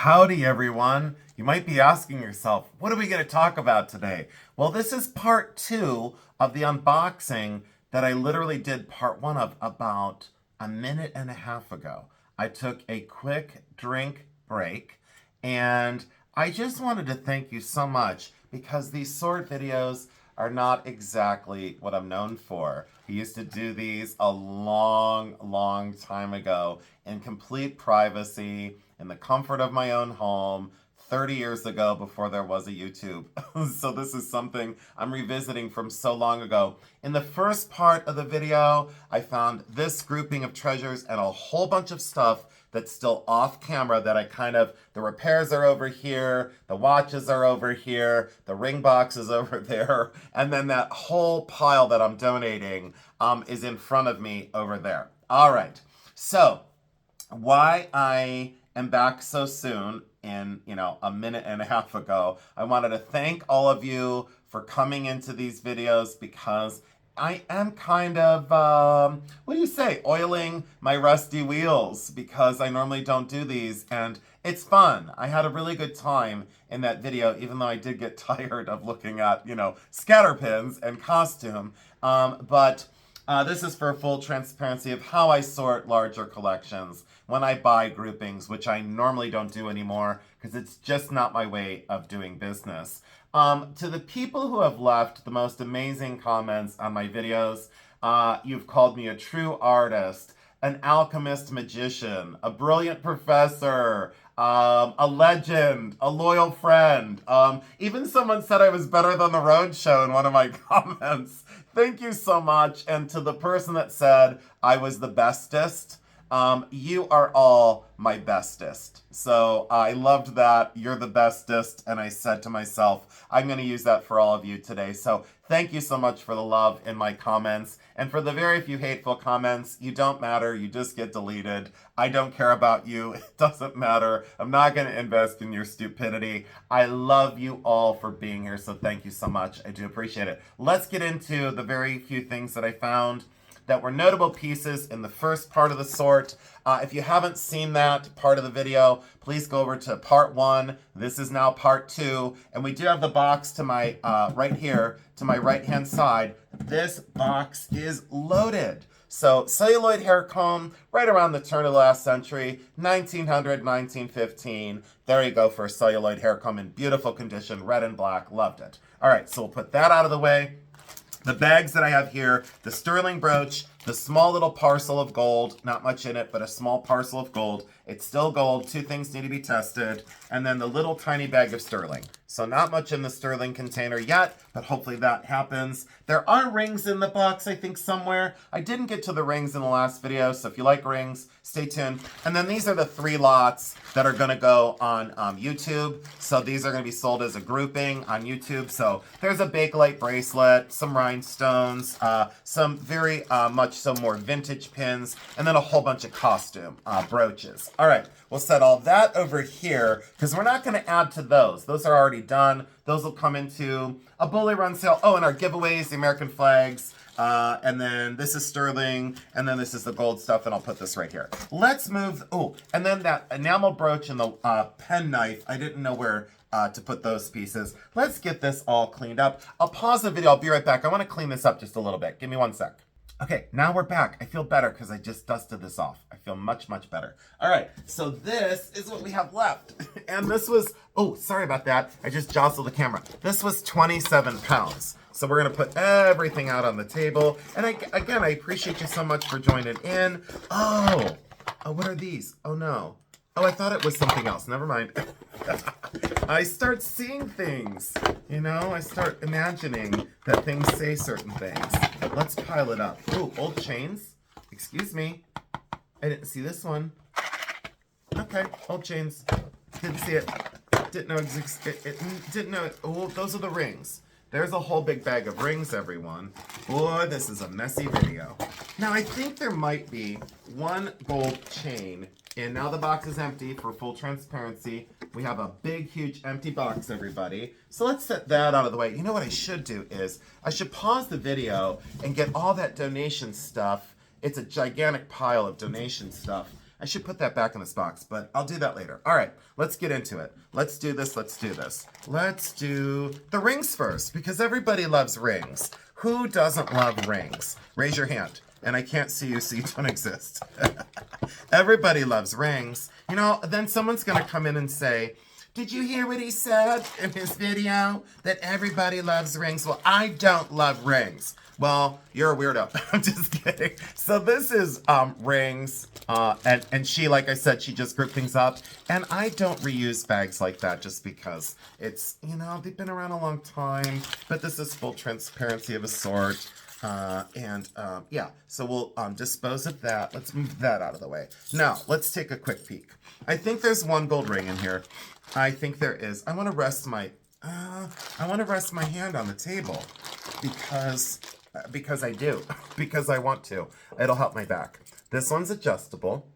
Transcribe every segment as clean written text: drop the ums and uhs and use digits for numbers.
Howdy everyone. You might be asking yourself, what are we going to talk about today? Well, this is part 2 of the unboxing that I literally did part 1 of about a minute and a half ago. I took a quick drink break and I just wanted to thank you so much because these sword videos are not exactly what I'm known for. I used to do these a long time ago in complete privacy, in the comfort of my own home, 30 years ago before there was a YouTube. So this is something I'm revisiting from so long ago. In the first part of the video, I found this grouping of treasures and a whole bunch of stuff that's still off camera that the repairs are over here, the watches are over here, the ring box is over there, and then that whole pile that I'm donating is in front of me over there. All right, so why I am back so soon in, a minute and a half ago, I wanted to thank all of you for coming into these videos because I am kind of, oiling my rusty wheels because I normally don't do these and it's fun. I had a really good time in that video, even though I did get tired of looking at, scatter pins and costume. But this is for full transparency of how I sort larger collections when I buy groupings, which I normally don't do anymore because it's just not my way of doing business. To the people who have left the most amazing comments on my videos, you've called me a true artist, an alchemist magician, a brilliant professor, a legend, a loyal friend. Even someone said I was better than the Road Show in one of my comments. Thank you so much. And to the person that said I was the bestest, you are all my bestest. So I loved that. You're the bestest. And I said to myself, I'm going to use that for all of you today. So thank you so much for the love in my comments. And for the very few hateful comments, you don't matter. You just get deleted. I don't care about you. It doesn't matter. I'm not going to invest in your stupidity. I love you all for being here. So thank you so much. I do appreciate it. Let's get into the very few things that I found that were notable pieces in the first part of the sort. If you haven't seen that part of the video, please go over to part 1. This is now part 2. And we do have the box to my right here, to my right-hand side. This box is loaded. So celluloid hair comb, right around the turn of the last century, 1900, 1915. There you go for a celluloid hair comb in beautiful condition, red and black. Loved it. All right, so we'll put that out of the way. The bags that I have here, the sterling brooch, the small little parcel of gold, not much in it, but a small parcel of gold. It's still gold, 2 things need to be tested, and then the little tiny bag of sterling. So not much in the sterling container yet, but hopefully that happens. There are rings in the box, I think, somewhere. I didn't get to the rings in the last video, so if you like rings, stay tuned. And then these are the 3 lots that are gonna go on YouTube. So these are gonna be sold as a grouping on YouTube. So there's a Bakelite bracelet, some rhinestones, some very much so more vintage pins, and then a whole bunch of costume brooches. All right, we'll set all that over here because we're not going to add to those. Those are already done. Those will come into a bully run sale. Oh, and our giveaways, the American flags, and then this is sterling, and then this is the gold stuff, and I'll put this right here. Let's move. Oh, and then that enamel brooch and the pen knife. I didn't know where to put those pieces. Let's get this all cleaned up. I'll pause the video. I'll be right back. I want to clean this up just a little bit. Give me 1 sec. Okay, now we're back. I feel better because I just dusted this off. I feel much better. All right, so this is what we have left. And this was, oh, sorry about that. I just jostled the camera. This was 27 pounds. So we're gonna put everything out on the table. And again, I appreciate you so much for joining in. Oh, what are these? Oh no. Oh, I thought it was something else. Never mind. I start seeing things, I start imagining that things say certain things. Let's pile it up. Ooh, old chains. Excuse me. I didn't see this one. Okay, old chains. Didn't see it. Didn't know it. Didn't know it. Oh, those are the rings. There's a whole big bag of rings, everyone. Boy, this is a messy video. Now, I think there might be 1 gold chain. And now the box is empty for full transparency. We have a big, huge empty box, everybody. So let's set that out of the way. You know what I should do is, I should pause the video and get all that donation stuff. It's a gigantic pile of donation stuff. I should put that back in this box, but I'll do that later. All right, let's get into it. Let's do this, let's do this. Let's do the rings first, because everybody loves rings. Who doesn't love rings? Raise your hand. And I can't see you, so you don't exist. Everybody loves rings. You know, then someone's gonna come in and say, did you hear what he said in his video? That everybody loves rings. Well, I don't love rings. Well, you're a weirdo. I'm just kidding. So this is rings. And she, like I said, she just grouped things up. And I don't reuse bags like that just because it's, you know, they've been around a long time. But this is full transparency of a sort. Yeah, so we'll dispose of that. Let's move that out of the way. Now, let's take a quick peek. I think there's one gold ring in here. I think there is. I want to rest my hand on the table because I do, because I want to. It'll help my back. This one's adjustable.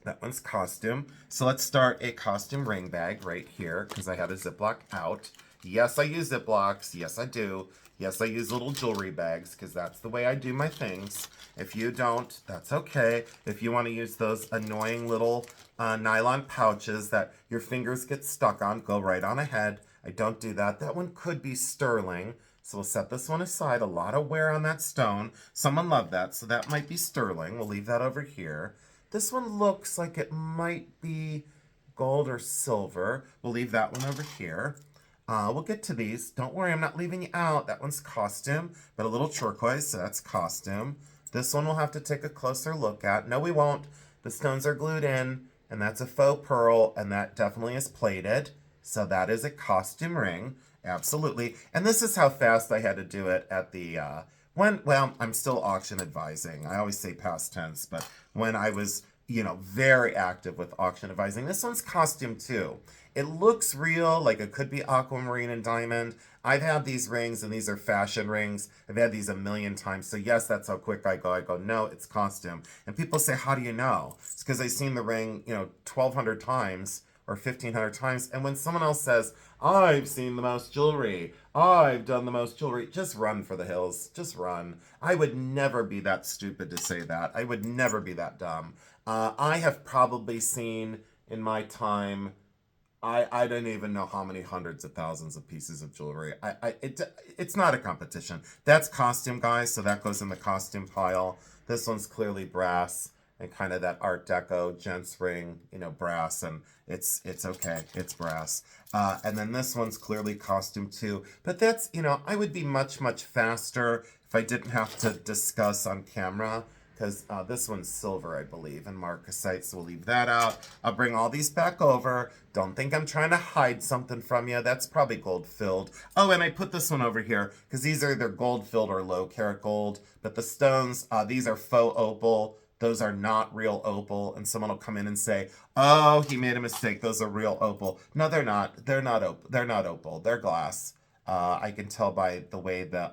That one's costume. So let's start a costume ring bag right here because I had a Ziploc out. Yes, I use Ziplocs. Yes, I do. Yes, I use little jewelry bags because that's the way I do my things. If you don't, that's okay. If you want to use those annoying little nylon pouches that your fingers get stuck on, go right on ahead. I don't do that. That one could be sterling. So we'll set this one aside. A lot of wear on that stone. Someone loved that, so that might be sterling. We'll leave that over here. This one looks like it might be gold or silver. We'll leave that one over here. We'll get to these. Don't worry, I'm not leaving you out. That one's costume, but a little turquoise, so that's costume. This one we'll have to take a closer look at. No, we won't. The stones are glued in, and that's a faux pearl, and that definitely is plated. So that is a costume ring. Absolutely. And this is how fast I had to do it at the, well, I'm still auction advising. I always say past tense, but when I was, you know, very active with auction advising. This one's costume too. It looks real, like it could be aquamarine and diamond. I've had these rings, and these are fashion rings. I've had these a million times. So yes, that's how quick I go. I go, no, it's costume. And people say, how do you know? It's because I've seen the ring, you know, 1,200 times or 1,500 times. And when someone else says, I've seen the most jewelry, I've done the most jewelry, just run for the hills. Just run. I would never be that stupid to say that. I would never be that dumb. I have probably seen in my time, I don't even know how many hundreds of thousands of pieces of jewelry. It's not a competition. That's costume, guys, so that goes in the costume pile. This one's clearly brass and kind of that Art Deco gents ring, you know, brass, and it's okay. It's brass. And then this one's clearly costume too. But that's, you know, I would be much, much faster if I didn't have to discuss on camera. Because this one's silver, I believe, and marcasite, so we'll leave that out. I'll bring all these back over. Don't think I'm trying to hide something from you. That's probably gold-filled. Oh, and I put this one over here, because these are either gold-filled or low-carat gold. But the stones, these are faux opal. Those are not real opal. And someone will come in and say, oh, he made a mistake. Those are real opal. No, they're not. They're not opal. They're not opal. They're glass. I can tell by the way the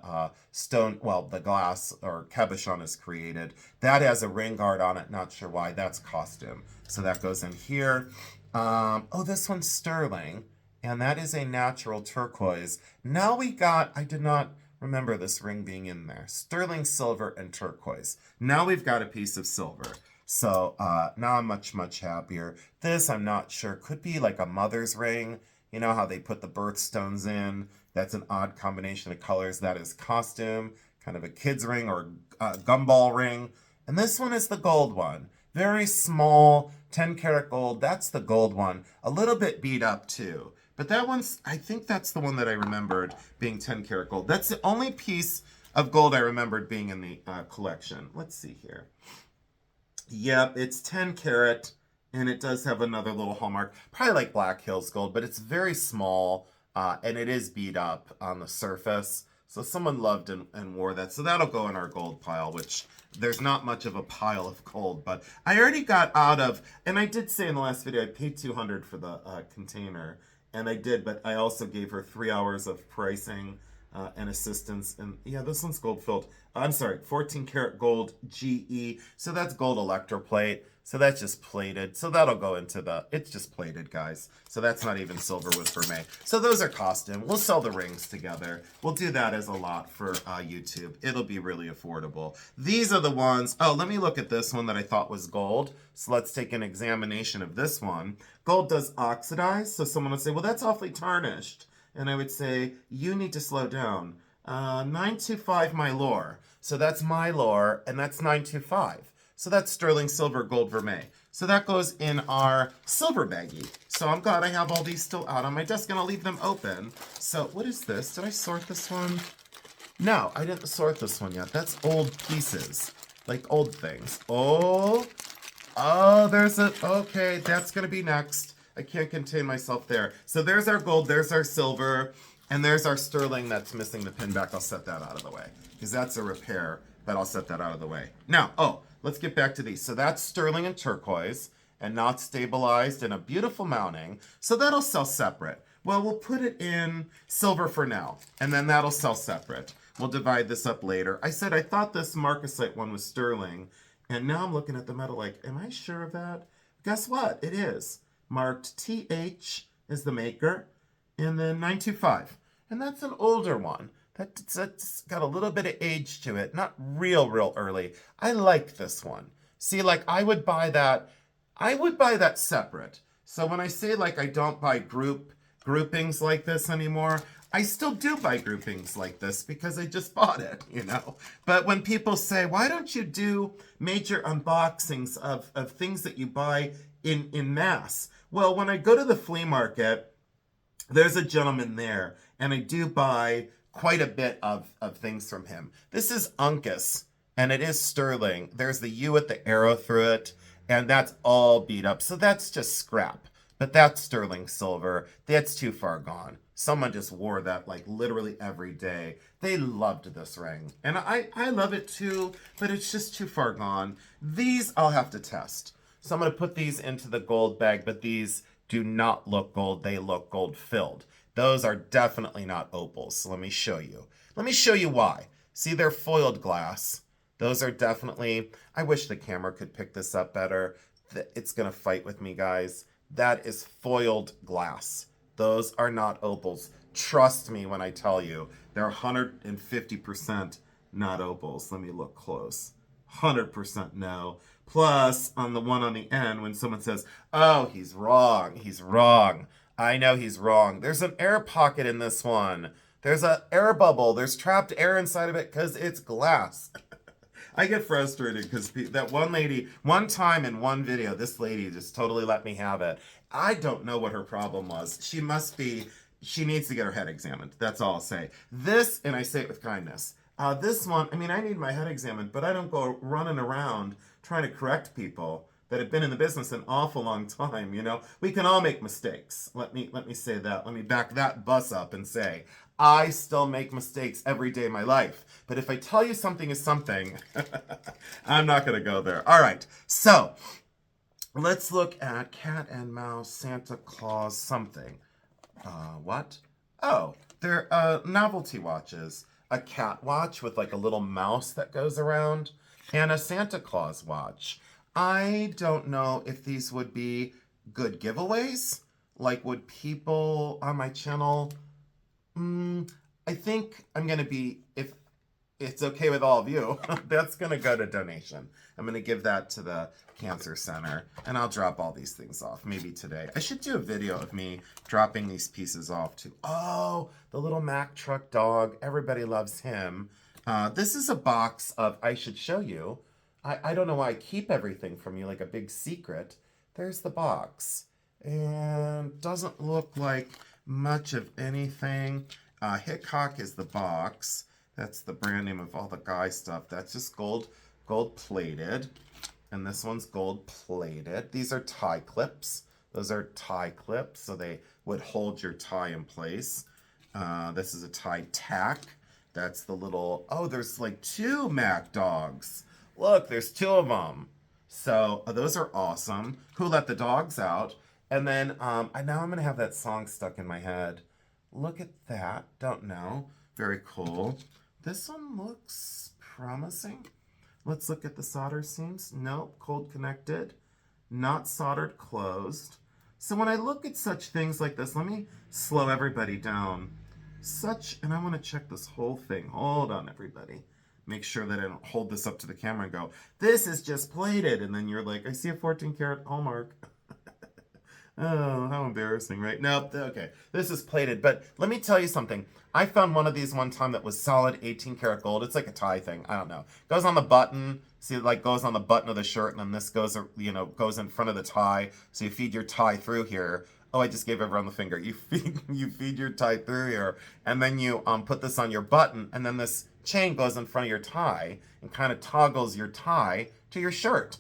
the glass or cabochon is created. That has a ring guard on it. Not sure why. That's costume. So that goes in here. Oh, this one's sterling. And that is a natural turquoise. Now we got, I did not remember this ring being in there. Sterling, silver, and turquoise. Now we've got a piece of silver. So now I'm much, much happier. This, I'm not sure. Could be like a mother's ring. You know how they put the birthstones in? That's an odd combination of colors. That is costume, kind of a kid's ring or gumball ring. And this one is the gold one. Very small, 10 karat gold. That's the gold one. A little bit beat up too. But that one's, I think that's the one that I remembered being 10 karat gold. That's the only piece of gold I remembered being in the collection. Let's see here. Yep, it's 10 karat. And it does have another little hallmark, probably like Black Hills gold, but it's very small, and it is beat up on the surface. So someone loved and wore that. So that'll go in our gold pile, which there's not much of a pile of gold. But I already got out of, and I did say in the last video, I paid $200 for the container. And I did, but I also gave her 3 hours of pricing and assistance. And yeah, this one's gold filled. I'm sorry, 14 karat gold GE. So that's gold electroplate. So that's just plated. So that'll go into the, it's just plated, guys. So that's not even silver with vermeil. So those are costume. We'll sell the rings together. We'll do that as a lot for YouTube. It'll be really affordable. These are the ones, oh, let me look at this one that I thought was gold. So let's take an examination of this one. Gold does oxidize. So someone would say, well, that's awfully tarnished. And I would say, you need to slow down. 925 my lore. So that's my lore, and that's 925. So that's sterling silver gold vermeil. So that goes in our silver baggie. So I'm glad I have all these still out on my desk, and I'll leave them open. So what is this? Did I sort this one? No, I didn't sort this one yet. That's old pieces, like old things. Oh, there's a, okay, that's gonna be next. I can't contain myself there. So there's our gold, there's our silver, and there's our sterling that's missing the pin back. I'll set that out of the way, because that's a repair, but I'll set that out of the way. Now, let's get back to these. So that's sterling and turquoise, and not stabilized, and a beautiful mounting. So that'll sell separate. Well, we'll put it in silver for now, and then that'll sell separate. We'll divide this up later. I said I thought this marcasite one was sterling, and now I'm looking at the metal like, am I sure of that? Guess what? It is. Marked TH is the maker, and then 925. And that's an older one. That's got a little bit of age to it. Not real early. I like this one. See, like I would buy that separate. So when I say like I don't buy groupings like this anymore, I still do buy groupings like this because I just bought it, you know. But when people say, why don't you do major unboxings of things that you buy in mass? Well, when I go to the flea market, there's a gentleman there, and I do buy quite a bit of things from him. This is Uncas, and it is sterling. There's the U with the arrow through it, and that's all beat up. So that's just scrap. But that's sterling silver. That's too far gone. Someone just wore that like literally every day. They loved this ring. And I love it too, but it's just too far gone. These I'll have to test. So I'm going to put these into the gold bag, but these do not look gold. They look gold filled. Those are definitely not opals. So let me show you. Let me show you why. See, they're foiled glass. Those are definitely, I wish the camera could pick this up better. It's going to fight with me, guys. That is foiled glass. Those are not opals. Trust me when I tell you, they're 150% not opals. Let me look close. 100% no. Plus, on the one on the end, when someone says, oh, he's wrong, he's wrong. I know he's wrong. There's an air pocket in this one. There's an air bubble. There's trapped air inside of it because it's glass. I get frustrated because that one lady, one time in one video, this lady just totally let me have it. I don't know what her problem was. She needs to get her head examined. That's all I'll say. This, and I say it with kindness, this one, I mean, I need my head examined, but I don't go running around trying to correct people that have been in the business an awful long time, you know? We can all make mistakes. Let me say that. Let me back that bus up and say, I still make mistakes every day of my life. But if I tell you something is something, I'm not going to go there. All right, so let's look at cat and mouse, Santa Claus, something. What? Oh, they're novelty watches. A cat watch with like a little mouse that goes around, and a Santa Claus watch. I don't know if these would be good giveaways. Like, would people on my channel... I think I'm going to be, if it's okay with all of you, that's going to go to donation. I'm going to give that to the Cancer Center, and I'll drop all these things off, maybe today. I should do a video of me dropping these pieces off too. Oh, the little Mack truck dog. Everybody loves him. This is a box of, I should show you. I don't know why I keep everything from you like a big secret. There's the box. And doesn't look like much of anything. Hickok is the box. That's the brand name of all the guy stuff. That's just gold plated. And this one's gold plated. These are tie clips. Those are tie clips, so they would hold your tie in place. This is a tie tack. That's the little, oh, there's like 2 Mac dogs. Look, there's 2 of them. So those are awesome. Who Let the Dogs Out? And then now I'm going to have that song stuck in my head. Look at that. Don't know. Very cool. This one looks promising. Let's look at the solder seams. Nope, cold connected, not soldered closed. So when I look at such things like this, let me slow everybody down. And I want to check this whole thing. Hold on, everybody. Make sure that I don't hold this up to the camera and go, this is just plated. And then you're like, I see a 14 karat hallmark. Oh, how embarrassing, right? No, okay, this is plated, but let me tell you something. I found one of these one time that was solid 18 karat gold. It's like a tie thing, I don't know. Goes on the button, see, it like goes on the button of the shirt, and then this goes, you know, goes in front of the tie, so you feed your tie through here. Oh, I just gave everyone the finger. You feed your tie through here, and then you put this on your button, and then this chain goes in front of your tie and kind of toggles your tie to your shirt.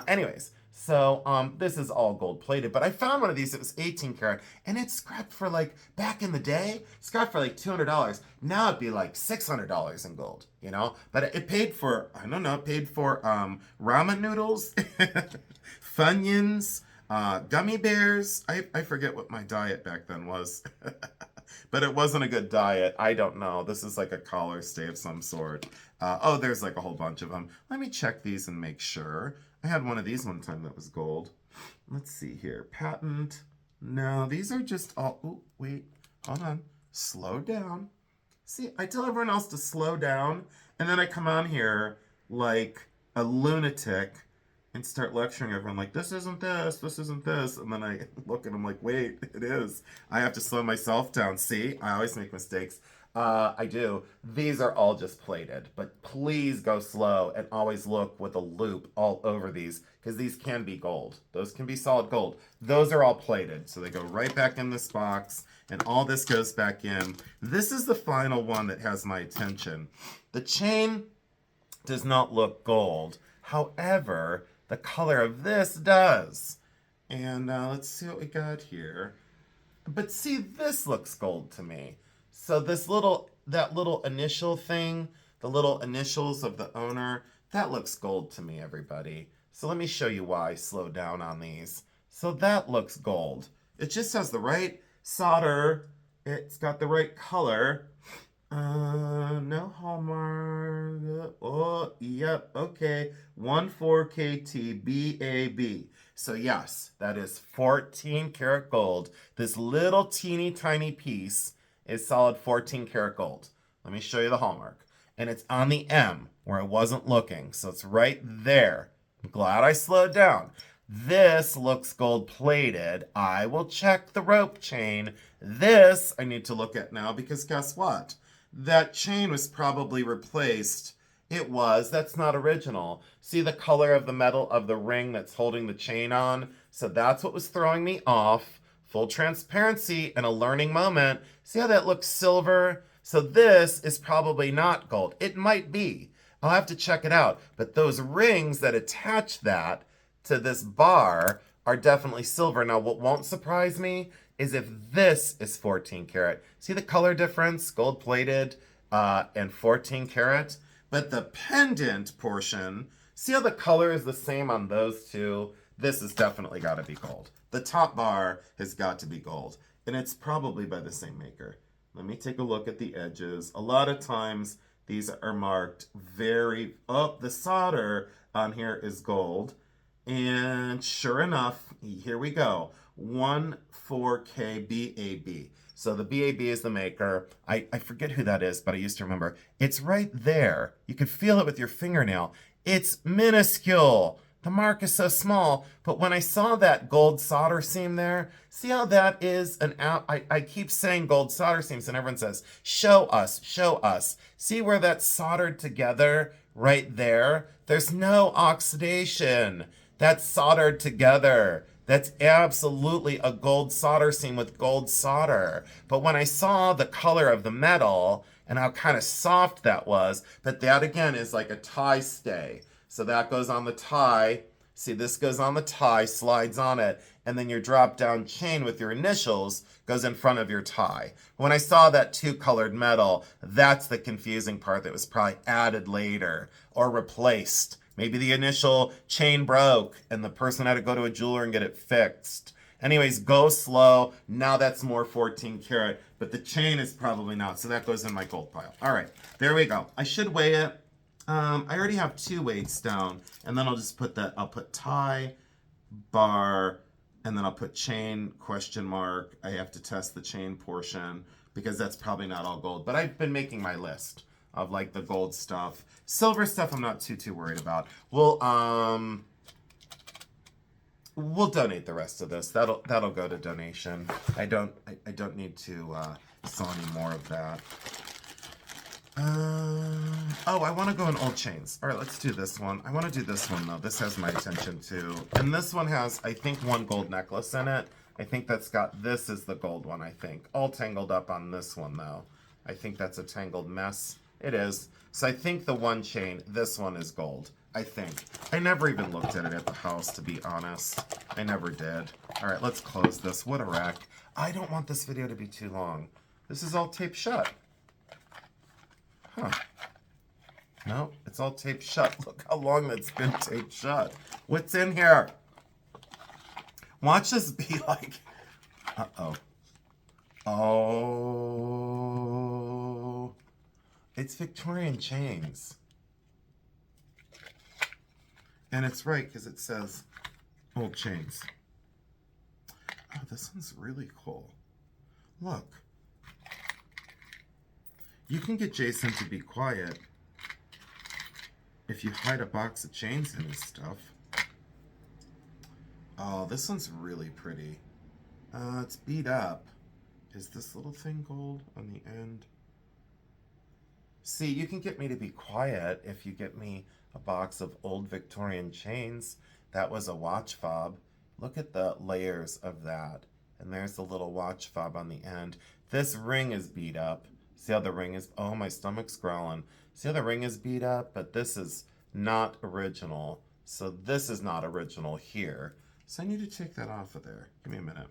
Anyways. So this is all gold plated, but I found one of these that was 18 karat, and it scrapped for like, back in the day, scrapped for like $200. Now it'd be like $600 in gold, you know? But it paid for, I don't know, it paid for ramen noodles, Funyuns, gummy bears. I forget what my diet back then was. But it wasn't a good diet. I don't know. This is like a collar stay of some sort. Oh, there's like a whole bunch of them. Let me check these and make sure. I had one of these one time that was gold. Let's see here. Patent. No, these are just all... Oh, wait. Hold on. Slow down. See, I tell everyone else to slow down, and then I come on here like a lunatic and start lecturing everyone like, this isn't this, this isn't this. And then I look and I'm like, wait, it is. I have to slow myself down. See, I always make mistakes. I do. These are all just plated, but please go slow and always look with a loop all over these, because these can be gold. Those can be solid gold. Those are all plated, so they go right back in this box, and all this goes back in. This is the final one that has my attention. The chain does not look gold. However, the color of this does. And let's see what we got here. But see, this looks gold to me. So that little initial thing, the little initials of the owner, that looks gold to me, everybody. So let me show you why. Slow down on these. So that looks gold. It just has the right solder. It's got the right color. No hallmark. Oh, yep, okay. 14KT BAB. So yes, that is 14 karat gold. This little teeny tiny piece is solid 14 karat gold. Let me show you the hallmark. And it's on the M where I wasn't looking. So it's right there. I'm glad I slowed down. This looks gold plated. I will check the rope chain. This I need to look at now, because guess what? That chain was probably replaced. It was. That's not original. See the color of the metal of the ring that's holding the chain on? So that's what was throwing me off. Full transparency and a learning moment. See how that looks silver? So this is probably not gold. It might be. I'll have to check it out. But those rings that attach that to this bar are definitely silver. Now, what won't surprise me is if this is 14 karat. See the color difference? Gold plated and 14 karat. But the pendant portion, see how the color is the same on those two? This has definitely got to be gold. The top bar has got to be gold. And it's probably by the same maker. Let me take a look at the edges. A lot of times these are marked very... Oh, the solder on here is gold. And sure enough, here we go. 14K BAB. So the BAB is the maker. I forget who that is, but I used to remember. It's right there. You can feel it with your fingernail. It's minuscule. The mark is so small, but when I saw that gold solder seam there, see how that is an out? I keep saying gold solder seams, and everyone says, show us, show us. See where that's soldered together right there? There's no oxidation. That's soldered together. That's absolutely a gold solder seam with gold solder. But when I saw the color of the metal and how kind of soft that was, but that again is like a tie stay. So that goes on the tie. See, this goes on the tie, slides on it, and then your drop-down chain with your initials goes in front of your tie. When I saw that two-colored metal, that's the confusing part that was probably added later or replaced. Maybe the initial chain broke and the person had to go to a jeweler and get it fixed. Anyways, go slow. Now that's more 14 karat, but the chain is probably not. So that goes in my gold pile. All right, there we go. I should weigh it. I already have 2 weights down, and then I'll just put I'll put tie, bar, and then I'll put chain, question mark. I have to test the chain portion because that's probably not all gold. But I've been making my list of like the gold stuff. Silver stuff I'm not too worried about. We'll donate the rest of this. That'll go to donation. I don't need to sell any more of that. Oh, I want to go in old chains. All right, let's do this one. I want to do this one, though. This has my attention, too. And this one has, I think, 1 gold necklace in it. I think that's got, this is the gold one, I think. All tangled up on this one, though. I think that's a tangled mess. It is. So I think the 1 chain, this one is gold. I think. I never even looked at it at the house, to be honest. I never did. All right, let's close this. What a wreck. I don't want this video to be too long. This is all taped shut. Huh. No, it's all taped shut. Look how long that's been taped shut. What's in here? Watch this be like... Uh-oh. Oh. It's Victorian chains. And it's right, because it says old chains. Oh, this one's really cool. Look. You can get Jason to be quiet if you hide a box of chains in his stuff. Oh, this one's really pretty. It's beat up. Is this little thing gold on the end? See, you can get me to be quiet if you get me a box of old Victorian chains. That was a watch fob. Look at the layers of that. And there's the little watch fob on the end. This ring is beat up. See how the ring is, oh, my stomach's growling. See how the ring is beat up? But this is not original. So this is not original here. So I need to take that off of there. Give me a minute.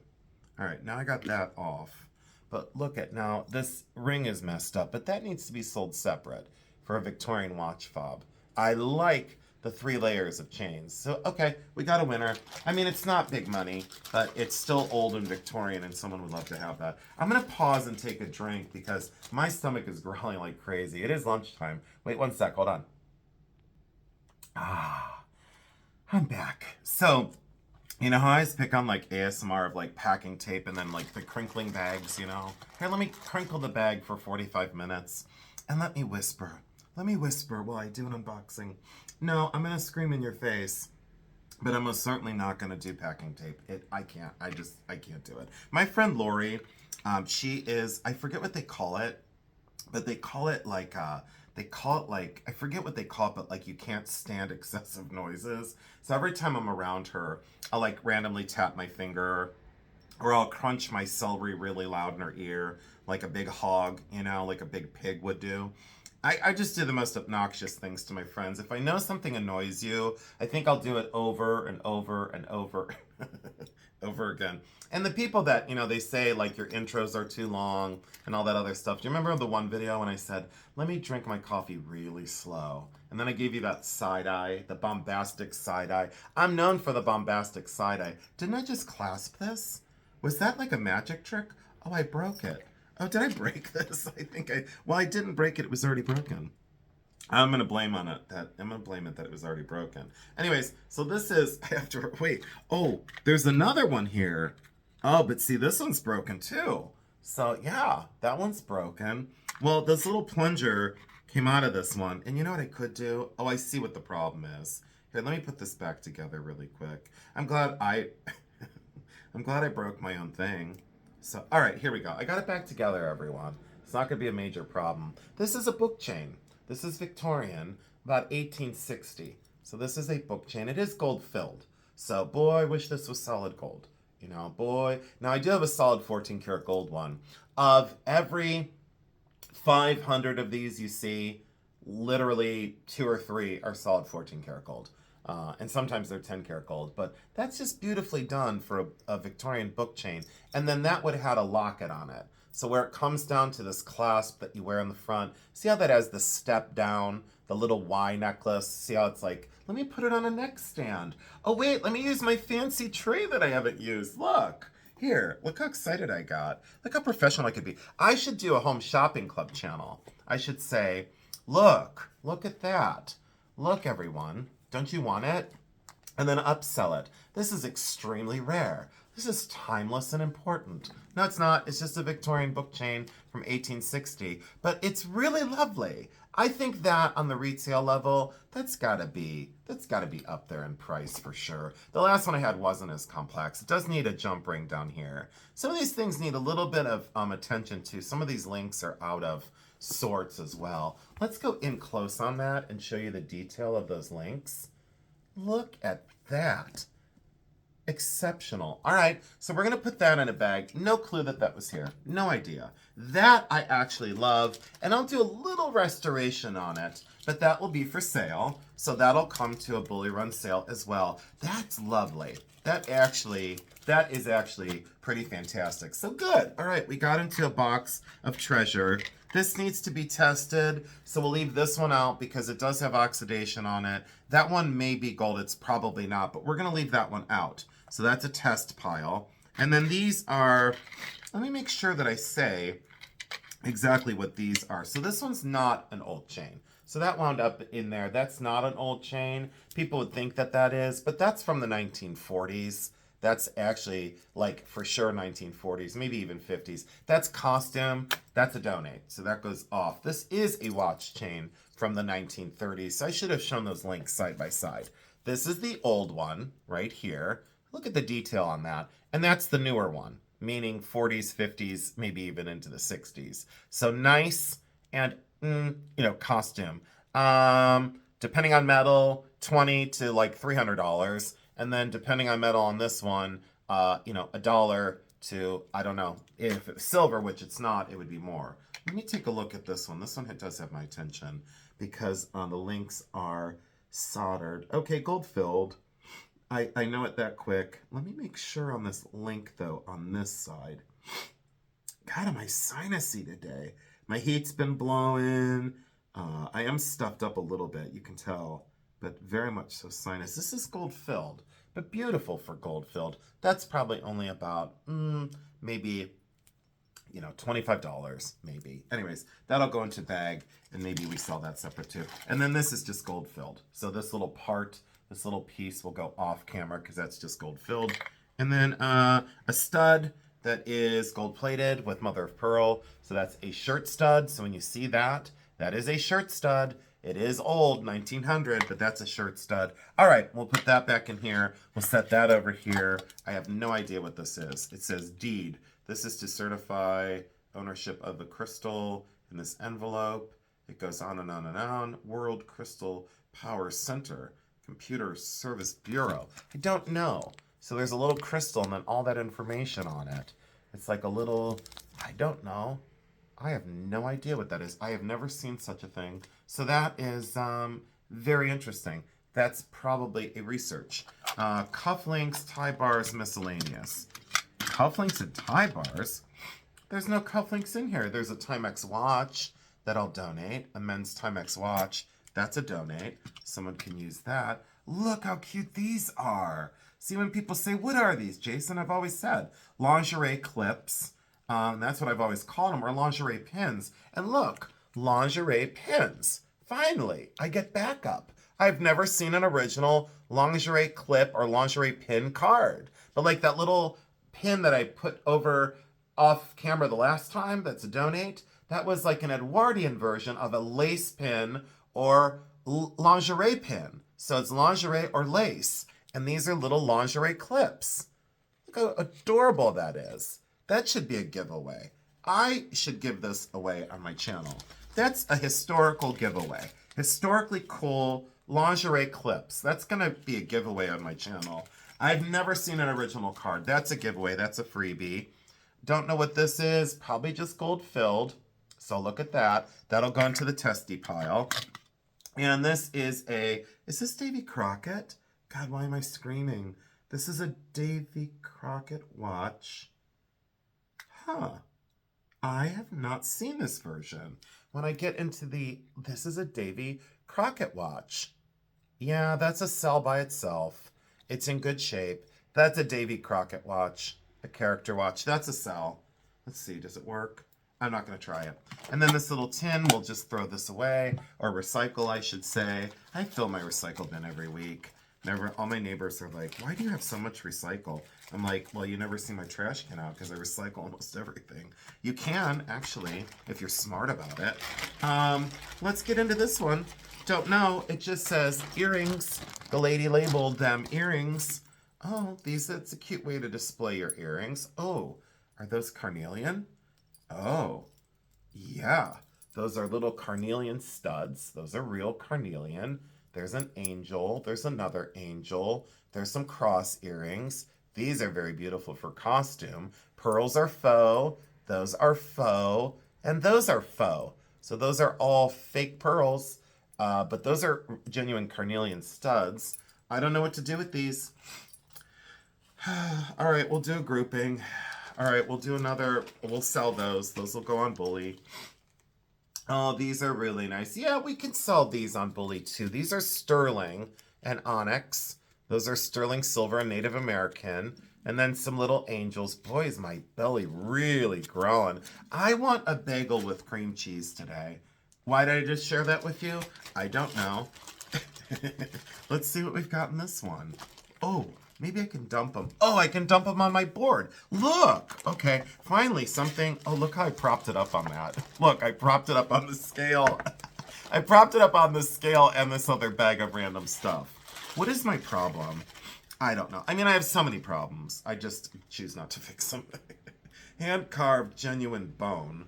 All right, now I got that off. But look at now, this ring is messed up, but that needs to be sold separate for a Victorian watch fob. I like the 3 layers of chains. So, okay, we got a winner. I mean, it's not big money, but it's still old and Victorian, and someone would love to have that. I'm going to pause and take a drink because my stomach is growling like crazy. It is lunchtime. Wait 1 sec. Hold on. Ah, I'm back. So, you know how I always pick on like ASMR of like packing tape and then like the crinkling bags, you know? Here, let me crinkle the bag for 45 minutes and let me whisper. Let me whisper while I do an unboxing. No, I'm going to scream in your face, but I'm most certainly not going to do packing tape. I can't. I can't do it. My friend Lori, she is, I forget what they call it, but they call it like, I forget what they call it, but like you can't stand excessive noises. So every time I'm around her, I'll like randomly tap my finger or I'll crunch my celery really loud in her ear, like a big hog, you know, like a big pig would do. I just do the most obnoxious things to my friends. If I know something annoys you, I think I'll do it over and over and over, over again. And the people that, you know, they say like your intros are too long and all that other stuff. Do you remember the one video when I said, let me drink my coffee really slow? And then I gave you that side eye, the bombastic side eye. I'm known for the bombastic side eye. Didn't I just clasp this? Was that like a magic trick? Oh, I broke it. Oh, did I break this? Well, I didn't break it. It was already broken. I'm going to blame on it. I'm going to blame it that it was already broken. Anyways, so this is, I have to, wait. Oh, there's another one here. Oh, but see, this one's broken too. So yeah, that one's broken. Well, this little plunger came out of this one. And you know what I could do? Oh, I see what the problem is. Here, let me put this back together really quick. I'm glad I broke my own thing. So, all right, here we go. I got it back together, everyone. It's not going to be a major problem. This is a book chain. This is Victorian, about 1860. So this is a book chain. It is gold filled. So, boy, I wish this was solid gold. You know, boy. Now, I do have a solid 14 karat gold one. Of every 500 of these you see, literally 2 or 3 are solid 14 karat gold. And sometimes they're 10 karat gold, but that's just beautifully done for a Victorian book chain. And then that would have had a locket on it. So where it comes down to this clasp that you wear in the front, see how that has the step down the little Y necklace. See how it's like, let me put it on a neck stand. Oh wait, let me use my fancy tray that I haven't used. Look. Here, look how excited I got. Look how professional I could be. I should do a home shopping club channel. I should say, look at that. Look, everyone, don't you want it? And then upsell it. This is extremely rare. This is timeless and important. No, it's not. It's just a Victorian book chain from 1860, but it's really lovely. I think that on the retail level, that's gotta be up there in price for sure. The last one I had wasn't as complex. It does need a jump ring down here. Some of these things need a little bit of attention too. Some of these links are out of sorts as well. Let's go in close on that and show you the detail of those links. Look at that. Exceptional. All right, so we're going to put that in a bag. No clue that that was here. No idea. That I actually love, and I'll do a little restoration on it, but that will be for sale. So that'll come to a Bully Run sale as well. That's lovely. That is actually pretty fantastic. So good. All right, we got into a box of treasure. This needs to be tested, so we'll leave this one out because it does have oxidation on it. That one may be gold. It's probably not, but we're going to leave that one out. So that's a test pile. And then these are, let me make sure that I say exactly what these are. So this one's not an old chain. So that wound up in there. That's not an old chain. People would think that that is, but that's from the 1940s. That's actually like for sure 1940s, maybe even 50s. That's costume. That's a donate. So that goes off. This is a watch chain from the 1930s. So I should have shown those links side by side. This is the old one right here. Look at the detail on that. And that's the newer one, meaning 40s, 50s, maybe even into the 60s. So nice and, costume. Depending on metal, $20 to like $300. And then depending on metal on this one, $1 to, I don't know, if it's silver, which it's not, it would be more. Let me take a look at this one. This one does have my attention because the links are soldered. Okay, gold filled. I know it that quick. Let me make sure on this link, though, on this side. God, am I sinusy today? My heat's been blowing. I am stuffed up a little bit, you can tell, but very much so sinus. This is gold filled, but beautiful for gold filled. That's probably only about, maybe, $25, maybe. Anyways, that'll go into bag, and maybe we sell that separate too. And then this is just gold filled. So this little part, this little piece will go off camera because that's just gold filled. And then a stud that is gold plated with mother of pearl. So that's a shirt stud. So when you see that, that is a shirt stud. It is old, 1900, but that's a shirt stud. All right, we'll put that back in here. We'll set that over here. I have no idea what this is. It says deed. This is to certify ownership of the crystal in this envelope. It goes on and on and on. World Crystal Power Center, Computer Service Bureau. I don't know. So there's a little crystal and then all that information on it. It's like a little, I don't know. I have no idea what that is. I have never seen such a thing. So that is very interesting. That's probably a research. Cufflinks, tie bars, miscellaneous. Cufflinks and tie bars? There's no cufflinks in here. There's a Timex watch that I'll donate. A men's Timex watch. That's a donate. Someone can use that. Look how cute these are. See, when people say, what are these, Jason? I've always said lingerie clips. That's what I've always called them, or lingerie pins. And look, lingerie pins. Finally, I get backup. I've never seen an original lingerie clip or lingerie pin card. But like that little pin that I put over off camera the last time, that's a donate, that was like an Edwardian version of a lace pin or lingerie pin. So it's lingerie or lace. And these are little lingerie clips. Look how adorable that is. That should be a giveaway. I should give this away on my channel. That's a historical giveaway. Historically cool lingerie clips. That's going to be a giveaway on my channel. I've never seen an original card. That's a giveaway. That's a freebie. Don't know what this is. Probably just gold filled. So look at that. That'll go into the testy pile. And this is this Davy Crockett? God, why am I screaming? This is a Davy Crockett watch. Huh. I have not seen this version. When I get into this is a Davy Crockett watch. Yeah, that's a cell by itself. It's in good shape. That's a Davy Crockett watch, a character watch. That's a cell. Let's see, does it work? I'm not going to try it. And then this little tin, we'll just throw this away, or recycle, I should say. I fill my recycle bin every week. All my neighbors are like, why do you have so much recycle? I'm like, well, you never see my trash can out because I recycle almost everything. You can, actually, if you're smart about it. Let's get into this one. Don't know. It just says earrings. The lady labeled them earrings. Oh, that's a cute way to display your earrings. Oh, are those carnelian? Oh, yeah. Those are little carnelian studs. Those are real carnelian. There's an angel. There's another angel. There's some cross earrings. These are very beautiful for costume. Pearls are faux. Those are faux. And those are faux. So those are all fake pearls. But those are genuine carnelian studs. I don't know what to do with these. All right, we'll do a grouping. All right, we'll do another. We'll sell those. Those will go on Bully. Oh, these are really nice. Yeah, we can sell these on Bully too. These are sterling and onyx. Those are sterling silver and Native American. And then some little angels. Boy, is my belly really growing. I want a bagel with cream cheese today. Why did I just share that with you? I don't know. Let's see what we've got in this one. Oh, maybe I can dump them. Oh, I can dump them on my board. Look. Okay, finally something. Oh, look how I propped it up on that. Look, I propped it up on the scale. I propped it up on the scale and this other bag of random stuff. What is my problem? I don't know. I mean, I have so many problems. I just choose not to fix them. Hand-carved genuine bone.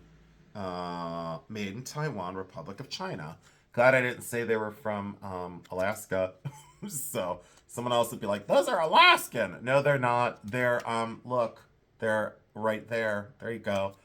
Made in Taiwan, Republic of China. Glad I didn't say they were from Alaska. So someone else would be like, those are Alaskan. No, they're not. They're, look, they're right there. There you go.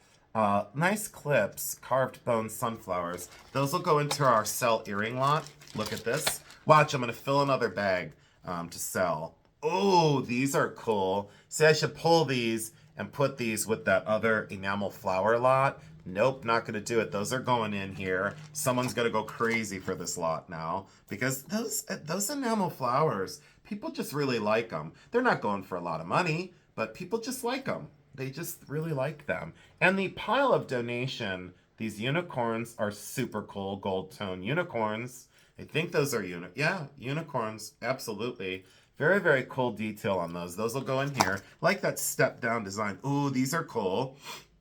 Nice clips, carved bone sunflowers. Those will go into our sell earring lot. Look at this. Watch, I'm going to fill another bag to sell. Oh, these are cool. See, I should pull these and put these with that other enamel flower lot. Nope, not going to do it. Those are going in here. Someone's going to go crazy for this lot now because those enamel flowers, people just really like them. They're not going for a lot of money, but people just like them. They just really like them. And the pile of donation, these unicorns are super cool. Gold tone unicorns. I think those are unicorns. Absolutely. Very, very cool detail on those. Those will go in here. Like that step down design. Ooh, these are cool.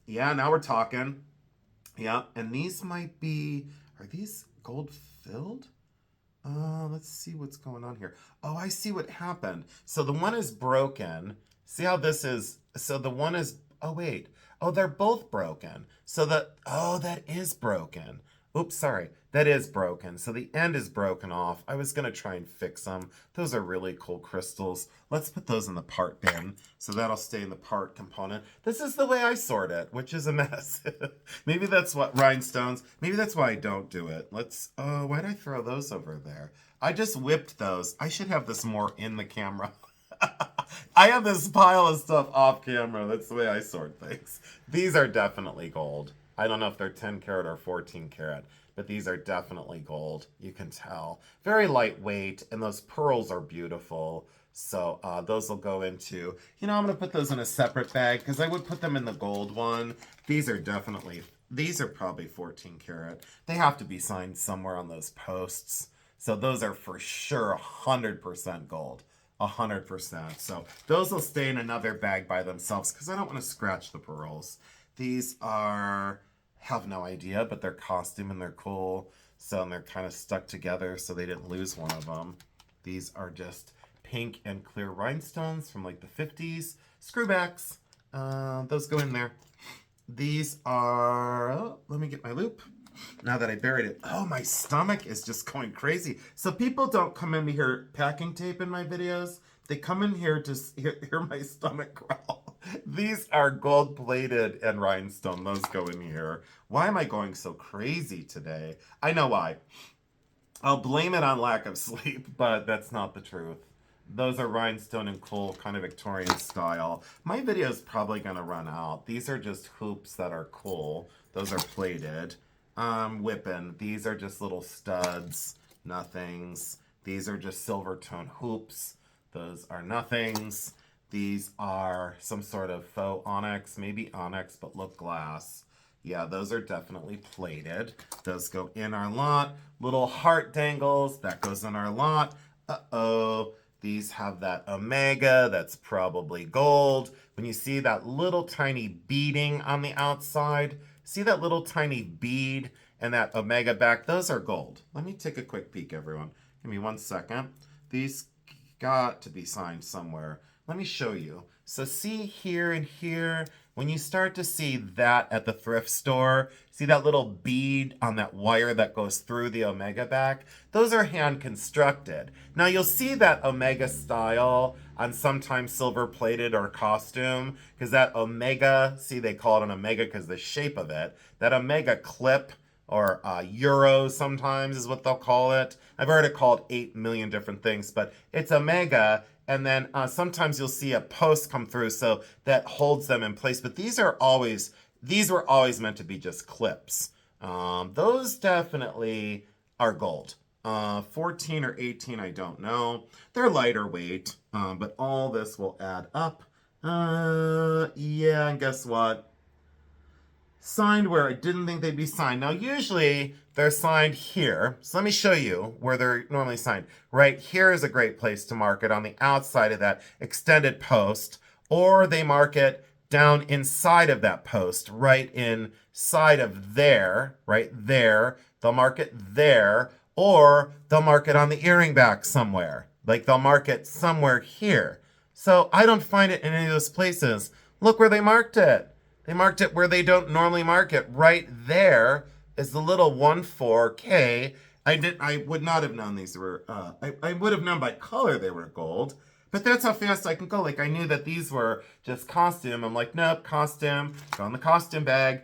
Yeah, now we're talking. Yeah, and these might be, are these gold filled? Let's see what's going on here. Oh, I see what happened. So the one is broken. See how this is, so the one is, oh wait. Oh, they're both broken. So that is broken. Oops, sorry. That is broken. So the end is broken off. I was going to try and fix them. Those are really cool crystals. Let's put those in the part bin. So that'll stay in the part component. This is the way I sort it, which is a mess. Maybe that's what rhinestones. Maybe that's why I don't do it. Why'd I throw those over there? I just whipped those. I should have this more in the camera. I have this pile of stuff off camera. That's the way I sort things. These are definitely gold. I don't know if they're 10 karat or 14 karat, but these are definitely gold. You can tell. Very lightweight, and those pearls are beautiful. So those will go into, I'm going to put those in a separate bag because I would put them in the gold one. These are probably 14 karat. They have to be signed somewhere on those posts. So those are for sure 100% gold. 100%. So those will stay in another bag by themselves because I don't want to scratch the pearls. These have no idea, but they're costume and they're cool. So they're kind of stuck together so they didn't lose one of them. These are just pink and clear rhinestones from like the 50s. Screwbacks. Those go in there. These are, let me get my loop. Now that I buried it. Oh, my stomach is just going crazy. So people don't come in to hear packing tape in my videos. They come in here to hear my stomach growl. These are gold-plated and rhinestone. Those go in here. Why am I going so crazy today? I know why. I'll blame it on lack of sleep, but that's not the truth. Those are rhinestone and cool, kind of Victorian style. My video is probably going to run out. These are just hoops that are cool. Those are plated. Whipping. These are just little studs. nothings. These are just silver tone hoops. Those are nothings. These are some sort of faux onyx, maybe onyx, but look glass. Yeah, those are definitely plated. Those go in our lot. Little heart dangles, that goes in our lot. Uh-oh, these have that omega, that's probably gold. When you see that little tiny beading on the outside, see that little tiny bead and that omega back, those are gold. Let me take a quick peek, everyone. Give me 1 second. These got to be signed somewhere. Let me show you. So see here and here, when you start to see that at the thrift store, see that little bead on that wire that goes through the omega back? Those are hand constructed. Now you'll see that omega style on sometimes silver plated or costume, because that omega, see they call it an omega because the shape of it, that omega clip, or euro sometimes is what they'll call it. I've heard it called 8 million different things, but it's omega. And then sometimes you'll see a post come through so that holds them in place. But these were always meant to be just clips. Those definitely are gold. 14 or 18, I don't know. They're lighter weight, but all this will add up. Yeah, and guess what? Signed where I didn't think they'd be signed. Now, usually they're signed here. So let me show you where they're normally signed. Right here is a great place to mark it on the outside of that extended post, or they mark it down inside of that post, right inside of there, right there. They'll mark it there, or they'll mark it on the earring back somewhere. Like they'll mark it somewhere here. So I don't find it in any of those places. Look where they marked it. They marked it where they don't normally mark it. Right there is the little 14K. I would not have known these were, I would have known by color they were gold, but that's how fast I can go. Like I knew that these were just costume. I'm like, nope, costume, go in the costume bag,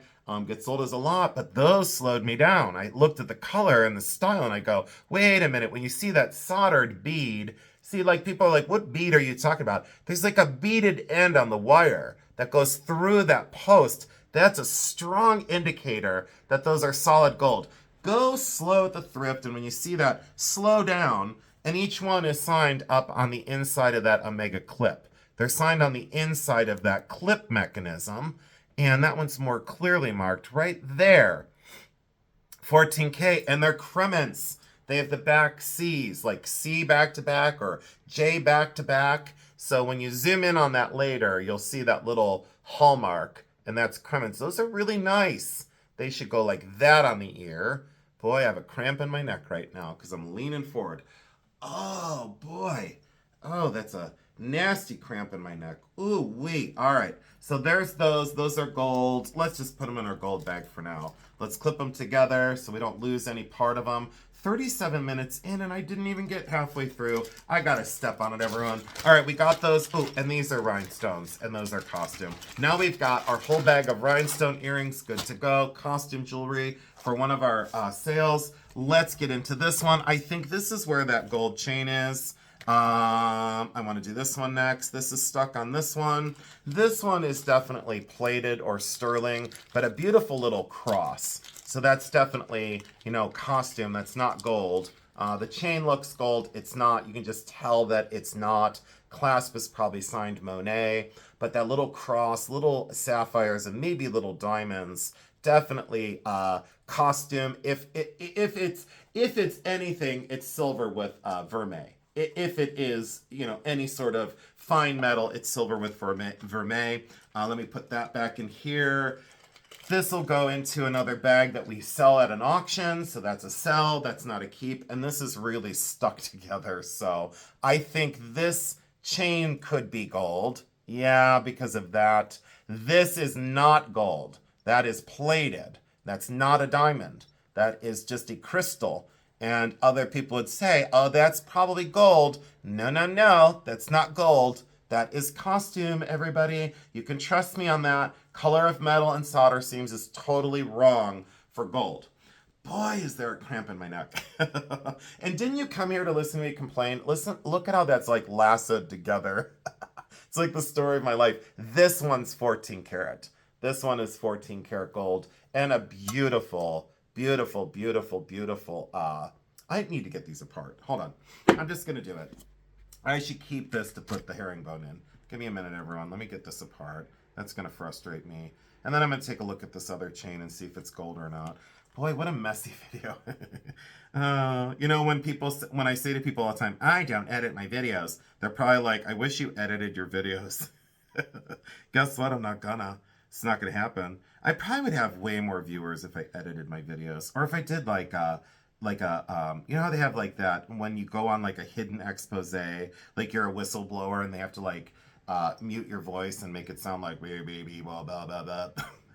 get sold as a lot, but those slowed me down. I looked at the color and the style and I go, wait a minute, when you see that soldered bead, see, like people are like, what bead are you talking about? There's like a beaded end on the wire that goes through that post. That's a strong indicator that those are solid gold. Go slow at the thrift, and when you see that, slow down, and each one is signed up on the inside of that omega clip. They're signed on the inside of that clip mechanism, and that one's more clearly marked right there. 14K, and they're crements. They have the back C's, like C back to back or J back to back. So when you zoom in on that later, you'll see that little hallmark, and that's crements. Those are really nice. They should go like that on the ear. Boy, I have a cramp in my neck right now because I'm leaning forward. Oh, boy. Oh, that's a nasty cramp in my neck. Ooh, wee. All right. So there's those. Those are gold. Let's just put them in our gold bag for now. Let's clip them together so we don't lose any part of them. 37 minutes in, and I didn't even get halfway through. I gotta step on it, everyone. All right, we got those. Oh, and these are rhinestones, and those are costume. Now we've got our whole bag of rhinestone earrings good to go. Costume jewelry for one of our sales. Let's get into this one. I think this is where that gold chain is. I want to do this one next. This is stuck on this one. This one is definitely plated or sterling, but a beautiful little cross. So that's definitely, you know, costume. That's not gold. The chain looks gold. It's not. You can just tell that it's not. Clasp is probably signed Monet, but that little cross, little sapphires, and maybe little diamonds, definitely costume. If it's anything, it's silver with vermeil. If it is, you know, any sort of fine metal, it's silver with vermeil. Let me put that back in here. This will go into another bag that we sell at an auction. So that's a sell, that's not a keep. And this is really stuck together. So I think this chain could be gold. Yeah, because of that. This is not gold. That is plated. That's not a diamond. That is just a crystal. And other people would say, oh, that's probably gold. No, no, no, that's not gold. That is costume, everybody. You can trust me on that. Color of metal and solder seams is totally wrong for gold. Boy, is there a cramp in my neck. And didn't you come here to listen to me complain? Listen, look at how that's like lassoed together. It's like the story of my life. This one's 14 karat. This one is 14 karat gold and a beautiful, beautiful, beautiful, beautiful I need to get these apart. Hold on. I'm just going to do it. I should keep this to put the herringbone in. Give me a minute, everyone. Let me get this apart. That's going to frustrate me. And then I'm going to take a look at this other chain and see if it's gold or not. Boy, what a messy video. You know, when I say to people all the time, I don't edit my videos, they're probably like, I wish you edited your videos. Guess what? I'm not gonna. It's not gonna happen. I probably would have way more viewers if I edited my videos. Or if I did you know how they have like that when you go on like a hidden expose, like you're a whistleblower and they have to like mute your voice and make it sound like baby blah blah blah blah.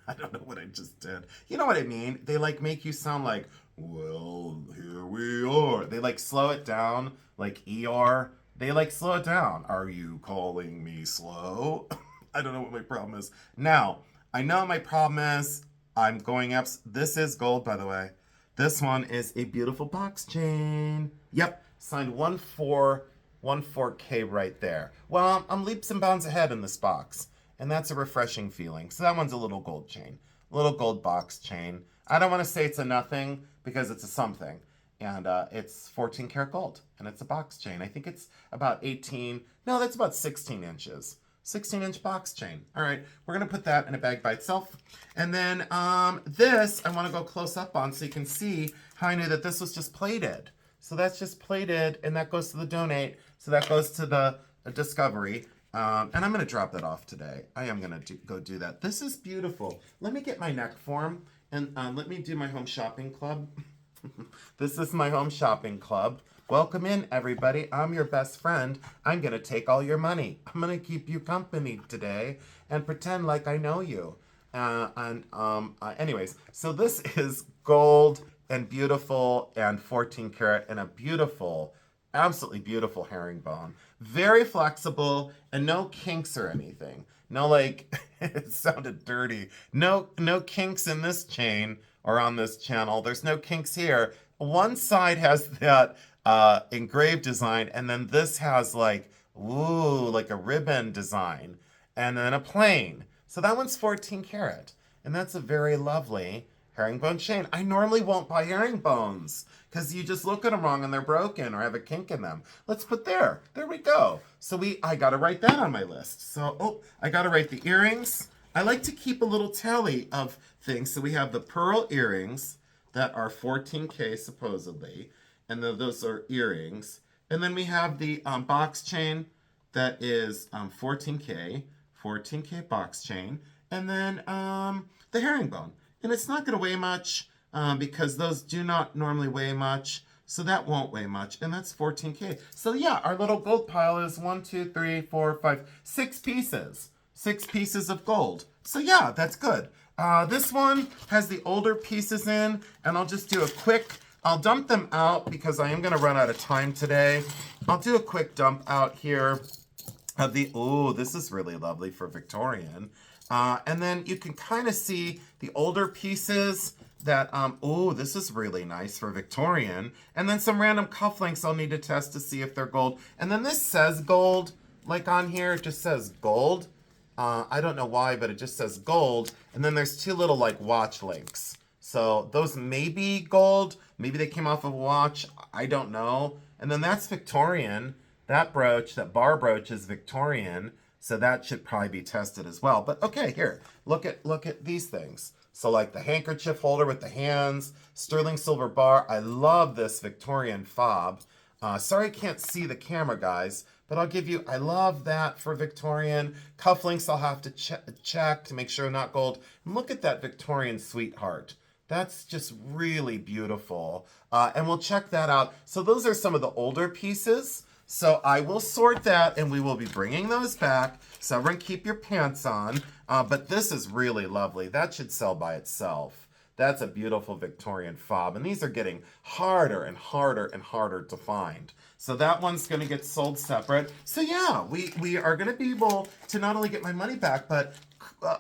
I don't know what I just did. You know what I mean? They like make you sound like, well, here we are. They like slow it down, like ER. They like slow it down. Are you calling me slow? I don't know what my problem is. Now, I know my problem is I'm going up. This is gold, by the way. This one is a beautiful box chain. Yep, signed 14K right there. Well, I'm leaps and bounds ahead in this box, and that's a refreshing feeling. So that one's a little gold chain, a little gold box chain. I don't want to say it's a nothing because it's a something, and it's 14 karat gold, and it's a box chain. I think it's about 18. No, that's about 16 inches. 16-inch box chain. All right, we're gonna put that in a bag by itself. And then this, I wanna go close up on so you can see how I knew that this was just plated. So that's just plated, and that goes to the donate. So that goes to the discovery. And I'm gonna drop that off today. I am gonna go do that. This is beautiful. Let me get my neck form, and let me do my home shopping club. This is my home shopping club. Welcome in, everybody. I'm your best friend. I'm going to take all your money. I'm going to keep you company today and pretend like I know you. Anyways, so this is gold and beautiful and 14 karat and a beautiful, absolutely beautiful herringbone. Very flexible and no kinks or anything. No, like, it sounded dirty. No kinks in this chain or on this channel. There's no kinks here. One side has that engraved design, and then this has like, ooh, like a ribbon design, and then a plain. So that one's 14 karat, and that's a very lovely herringbone chain. I normally won't buy herringbones because you just look at them wrong and they're broken or have a kink in them. Let's put there we go. So I gotta write that on my list. So, I gotta write the earrings. I like to keep a little tally of things. So we have the pearl earrings that are 14K supposedly. And then those are earrings. And then we have the box chain that is 14K box chain. And then the herringbone. And it's not going to weigh much because those do not normally weigh much. So that won't weigh much. And that's 14K. So yeah, our little gold pile is 1, 2, 3, 4, 5, 6 pieces. 6 pieces of gold. So yeah, that's good. This one has the older pieces in. And I'll just do a quick... I'll dump them out because I am going to run out of time today. I'll do a quick dump out here of the, this is really lovely for Victorian. And then you can kind of see the older pieces that, this is really nice for Victorian. And then some random cufflinks I'll need to test to see if they're gold. And then this says gold, like on here, it just says gold. I don't know why, but it just says gold. And then there's 2 little like watch links. So those may be gold. Maybe they came off of a watch. I don't know. And then that's Victorian. That brooch, that bar brooch is Victorian. So that should probably be tested as well. But okay, here, look at these things. So like the handkerchief holder with the hands, sterling silver bar. I love this Victorian fob. Sorry I can't see the camera, guys. But I'll give you, I love that for Victorian. Cufflinks I'll have to check to make sure they're not gold. And look at that Victorian sweetheart. That's just really beautiful. And we'll check that out. So those are some of the older pieces. So I will sort that and we will be bringing those back. So everyone keep your pants on. But this is really lovely. That should sell by itself. That's a beautiful Victorian fob. And these are getting harder and harder and harder to find. So that one's going to get sold separate. So yeah, we are going to be able to not only get my money back, but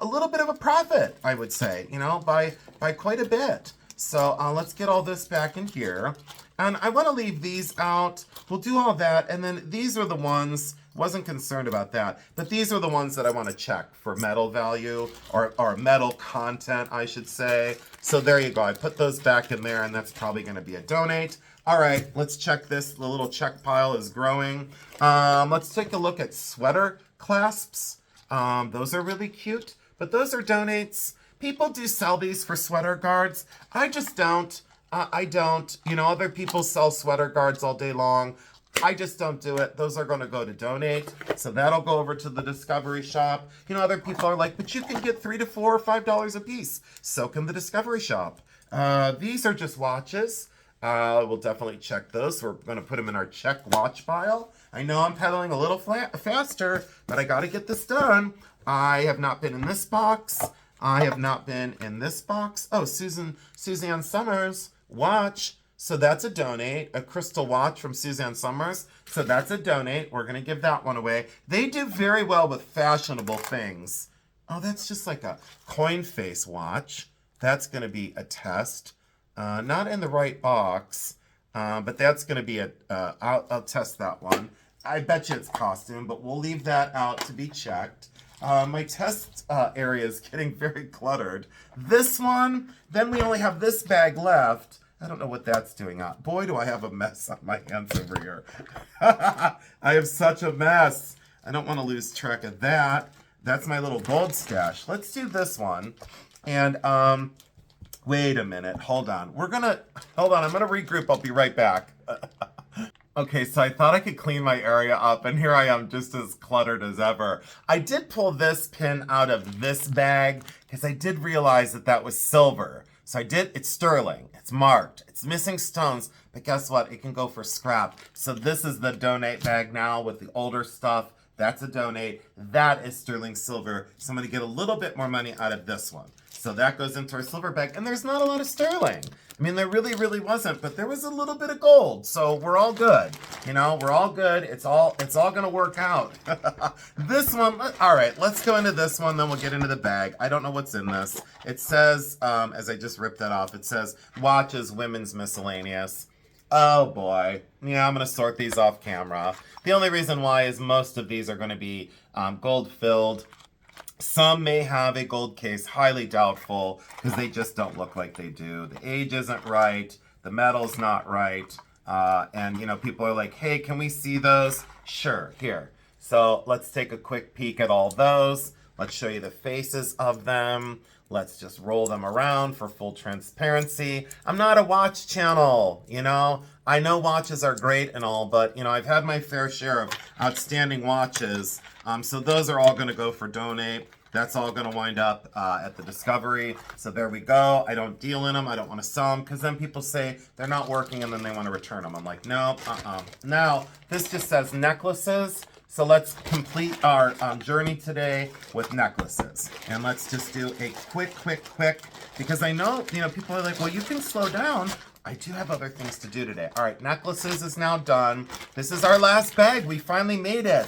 a little bit of a profit, I would say, you know, by quite a bit. So let's get all this back in here. And I want to leave these out. We'll do all that. And then these are the ones Wasn't concerned about that. But these are the ones that I want to check for metal value, or metal content, I should say. So there you go. I put those back in there, and that's probably going to be a donate. All right, let's check this. The little check pile is growing. Let's take a look at sweater clasps. Those are really cute, but those are donates. People do sell these for sweater guards. I just don't. I don't. You know, other people sell sweater guards all day long. I just don't do it. Those are going to go to donate. So that'll go over to the Discovery Shop. You know, other people are like, but you can get $3 to $4 or $5 a piece. So can the Discovery Shop. These are just watches. We'll definitely check those. We're going to put them in our check watch pile. I know I'm pedaling a little faster, but I got to get this done. I have not been in this box. I have not been in this box. Oh, Suzanne Summers watch. So that's a donate. A crystal watch from Suzanne Summers. So that's a donate. We're going to give that one away. They do very well with fashionable things. Oh, that's just like a coin face watch. That's going to be a test. Not in the right box, but that's going to be I'll test that one. I bet you it's costume, but we'll leave that out to be checked. My test area is getting very cluttered. This one, then we only have this bag left. I don't know what that's doing. Boy, do I have a mess on my hands over here. I have such a mess. I don't want to lose track of that. That's my little gold stash. Let's do this one. And, wait a minute. Hold on. I'm going to regroup. I'll be right back. Okay, so I thought I could clean my area up, and here I am just as cluttered as ever. I did pull this pin out of this bag because I did realize that that was silver. So it's sterling, it's marked, it's missing stones, but guess what? It can go for scrap. So this is the donate bag now with the older stuff. That's a donate. That is sterling silver. So I'm going to get a little bit more money out of this one. So that goes into our silver bag. And there's not a lot of sterling. I mean, there really, really wasn't, but there was a little bit of gold. So we're all good. You know, we're all good. It's all going to work out. This one, all right, let's go into this one, then we'll get into the bag. I don't know what's in this. It says, as I just ripped that off, it says, watches, women's miscellaneous. Oh boy. Yeah, I'm going to sort these off camera. The only reason why is most of these are going to be gold filled. Some may have a gold case, highly doubtful, because they just don't look like they do. The age isn't right. The metal's not right. And, you know, people are like, hey, can we see those? Sure, here. So let's take a quick peek at all those. Let's show you the faces of them. Let's just roll them around for full transparency. I'm not a watch channel, you know. I know watches are great and all, but, you know, I've had my fair share of outstanding watches. So those are all going to go for donate. That's all going to wind up at the Discovery. So there we go. I don't deal in them. I don't want to sell them because then people say they're not working and then they want to return them. I'm like, no, Now, this just says necklaces. So let's complete our journey today with necklaces. And let's just do a quick, because I know, you know, people are like, well, you can slow down. I do have other things to do today. All right, necklaces is now done. This is our last bag. We finally made it.